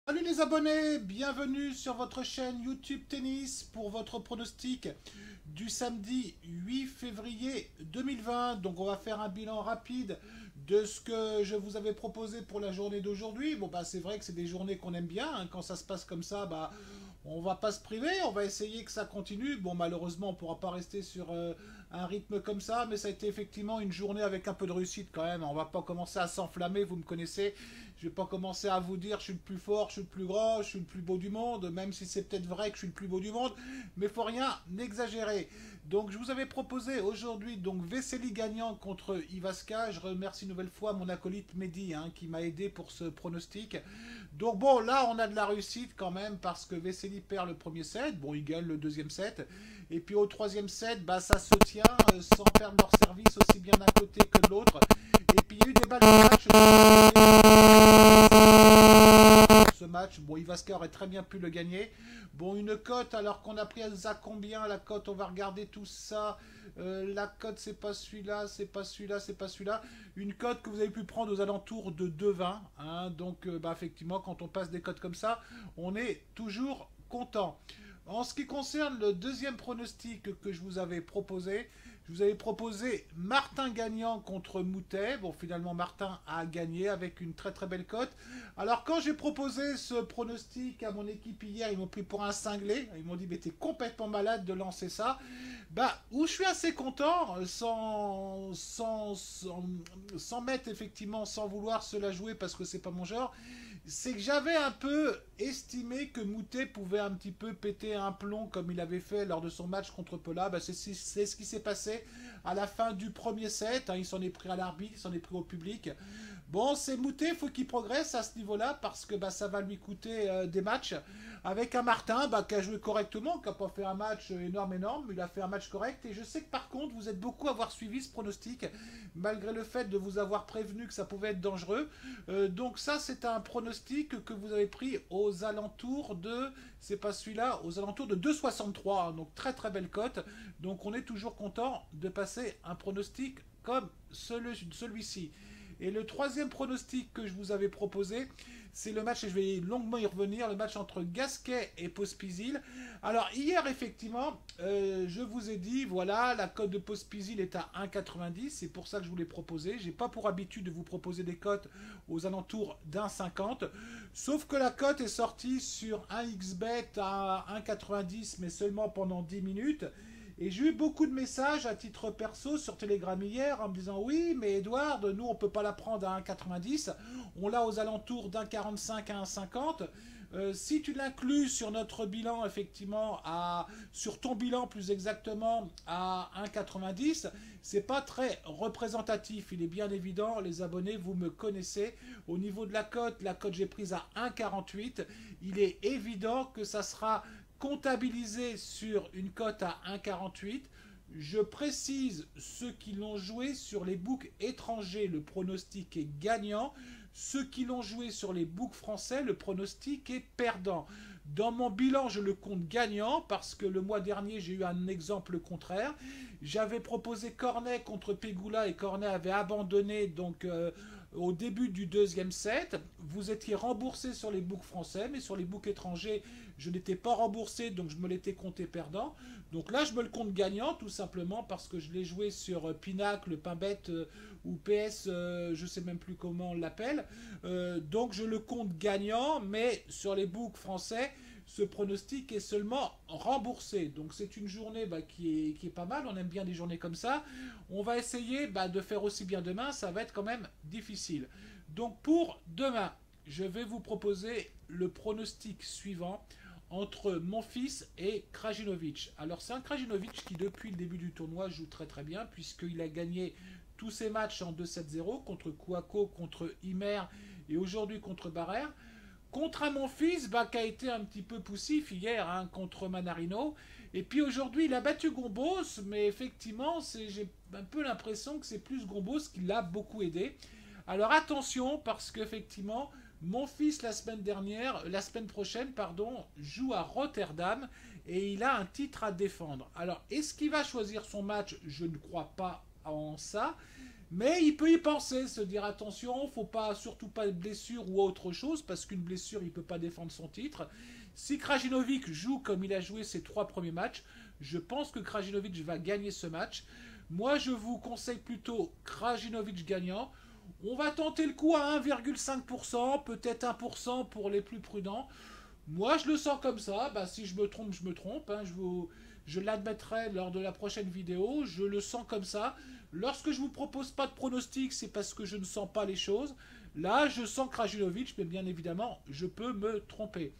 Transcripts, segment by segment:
Salut les abonnés, bienvenue sur votre chaîne YouTube Tennis pour votre pronostic du samedi 8 février 2020. Donc on va faire un bilan rapide de ce que je vous avais proposé pour la journée d'aujourd'hui. Bon bah c'est vrai que c'est des journées qu'on aime bien, hein. Quand ça se passe comme ça, bah on va pas se priver, on va essayer que ça continue. Bon malheureusement on pourra pas rester sur un rythme comme ça, mais ça a été effectivement une journée avec un peu de réussite quand même. On va pas commencer à s'enflammer, vous me connaissez. Je vais pas commencer à vous dire je suis le plus fort, je suis le plus grand, je suis le plus beau du monde, même si c'est peut-être vrai que je suis le plus beau du monde, mais faut rien n'exagérer. Donc je vous avais proposé aujourd'hui donc Vesely gagnant contre Ivaska. Je remercie une nouvelle fois mon acolyte Mehdi, hein, qui m'a aidé pour ce pronostic. Donc bon, là on a de la réussite quand même parce que Vesely perd le premier set, bon il gagne le deuxième set, et puis au troisième set, bah ça se tient sans perdre leur service aussi bien d'un côté que de l'autre. Et puis il y a eu des balles de match. Ce match, bon, Ivaska aurait très bien pu le gagner. Bon, une cote, alors qu'on a pris à combien la cote? On va regarder tout ça. La cote, c'est pas celui-là, c'est pas celui-là, c'est pas celui-là. Une cote que vous avez pu prendre aux alentours de 2,20, hein. Donc, bah, effectivement, quand on passe des cotes comme ça, on est toujours content. En ce qui concerne le deuxième pronostic que je vous avais proposé, je vous avais proposé Martin gagnant contre Moutet. Bon, finalement, Martin a gagné avec une très très belle cote. Alors, quand j'ai proposé ce pronostic à mon équipe hier, ils m'ont pris pour un cinglé. Ils m'ont dit, mais t'es complètement malade de lancer ça. Bah, où je suis assez content, sans mettre effectivement, sans vouloir se la jouer parce que c'est pas mon genre, c'est que j'avais un peu estimé que Moutet pouvait un petit peu péter un plomb comme il avait fait lors de son match contre Pola. Bah, c'est ce qui s'est passé à la fin du premier set, hein. Il s'en est pris à l'arbitre, il s'en est pris au public. Bon, c'est Moutet, il faut qu'il progresse à ce niveau-là parce que bah, ça va lui coûter des matchs. Avec un Martin bah, qui a joué correctement, qui n'a pas fait un match énorme, mais il a fait un match correct. Et je sais que par contre, vous êtes beaucoup à avoir suivi ce pronostic, malgré le fait de vous avoir prévenu que ça pouvait être dangereux. Donc ça, c'est un pronostic que vous avez pris aux alentours de, c'est pas celui-là, aux alentours de 2,63. Hein. Donc très très belle cote. Donc on est toujours content de passer un pronostic comme celui-ci. Et le troisième pronostic que je vous avais proposé, c'est le match, et je vais longuement y revenir, le match entre Gasquet et Pospisil. Alors hier, effectivement, je vous ai dit, voilà, la cote de Pospisil est à 1,90, c'est pour ça que je vous l'ai proposé. J'ai pas pour habitude de vous proposer des cotes aux alentours d'1,50, sauf que la cote est sortie sur un XBet à 1,90, mais seulement pendant 10 minutes. Et j'ai eu beaucoup de messages à titre perso sur Telegram hier en me disant oui, mais Edouard, nous on peut pas la prendre à 1,90, on l'a aux alentours d'1,45 à 1,50. Si tu l'inclus sur notre bilan, effectivement, sur ton bilan plus exactement à 1,90, c'est pas très représentatif. Il est bien évident, les abonnés, vous me connaissez. Au niveau de la cote j'ai prise à 1,48. Il est évident que ça sera comptabilisé sur une cote à 1,48. Je précise ceux qui l'ont joué sur les books étrangers, le pronostic est gagnant. Ceux qui l'ont joué sur les books français, le pronostic est perdant. Dans mon bilan, je le compte gagnant parce que le mois dernier, j'ai eu un exemple contraire. J'avais proposé Cornet contre Pegula et Cornet avait abandonné donc au début du deuxième set. Vous étiez remboursé sur les books français, mais sur les books étrangers, je n'étais pas remboursé, donc je me l'étais compté perdant. Donc là, je me le compte gagnant, tout simplement parce que je l'ai joué sur Pinacle, Pinbet ou PS, je ne sais même plus comment on l'appelle. Donc je le compte gagnant, mais sur les books français, ce pronostic est seulement remboursé. Donc c'est une journée qui est pas mal, on aime bien des journées comme ça. On va essayer de faire aussi bien demain, ça va être quand même difficile. Donc pour demain, je vais vous proposer le pronostic suivant entre mon fils et Krajinovic. Alors c'est un Krajinovic qui depuis le début du tournoi joue très très bien puisqu'il a gagné tous ses matchs en 2-7-0 contre Kouako, contre Imer et aujourd'hui contre Barrère. Contre un mon fils qui a été un petit peu poussif hier, hein, contre Manarino. Et puis aujourd'hui, il a battu Gombos, mais effectivement, j'ai un peu l'impression que c'est plus Gombos qui l'a beaucoup aidé. Alors attention, parce qu'effectivement, mon fils la semaine prochaine, pardon, joue à Rotterdam et il a un titre à défendre. Alors, est-ce qu'il va choisir son match? Je ne crois pas en ça. Mais il peut y penser, se dire attention, faut pas, surtout pas de blessure ou autre chose, parce qu'une blessure, il peut pas défendre son titre. Si Krajinovic joue comme il a joué ses 3 premiers matchs, je pense que Krajinovic va gagner ce match. Moi, je vous conseille plutôt Krajinovic gagnant. On va tenter le coup à 1,5%, peut-être 1% pour les plus prudents. Moi, je le sens comme ça. Bah, si je me trompe, je me trompe. Hein. Je l'admettrai lors de la prochaine vidéo. Je le sens comme ça. Lorsque je vous propose pas de pronostic, c'est parce que je ne sens pas les choses. Là, je sens Krajinovic, mais bien évidemment, je peux me tromper.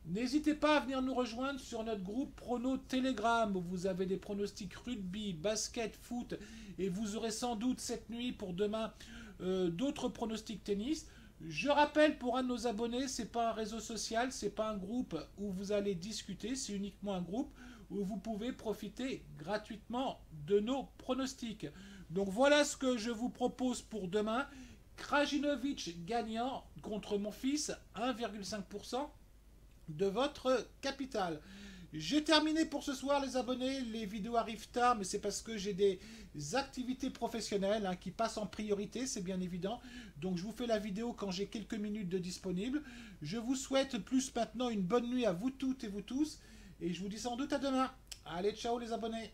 N'hésitez pas à venir nous rejoindre sur notre groupe Prono Telegram, où vous avez des pronostics rugby, basket, foot, et vous aurez sans doute cette nuit pour demain d'autres pronostics tennis. Je rappelle pour un de nos abonnés, c'est pas un réseau social, c'est pas un groupe où vous allez discuter, c'est uniquement un groupe où vous pouvez profiter gratuitement de nos pronostics. Donc voilà ce que je vous propose pour demain. Krajinovic gagnant contre mon fils, 1,5% de votre capital. J'ai terminé pour ce soir les abonnés, les vidéos arrivent tard mais c'est parce que j'ai des activités professionnelles qui passent en priorité, c'est bien évident. Donc je vous fais la vidéo quand j'ai quelques minutes de disponible. Je vous souhaite plus maintenant une bonne nuit à vous toutes et vous tous et je vous dis sans doute à demain. Allez, ciao les abonnés.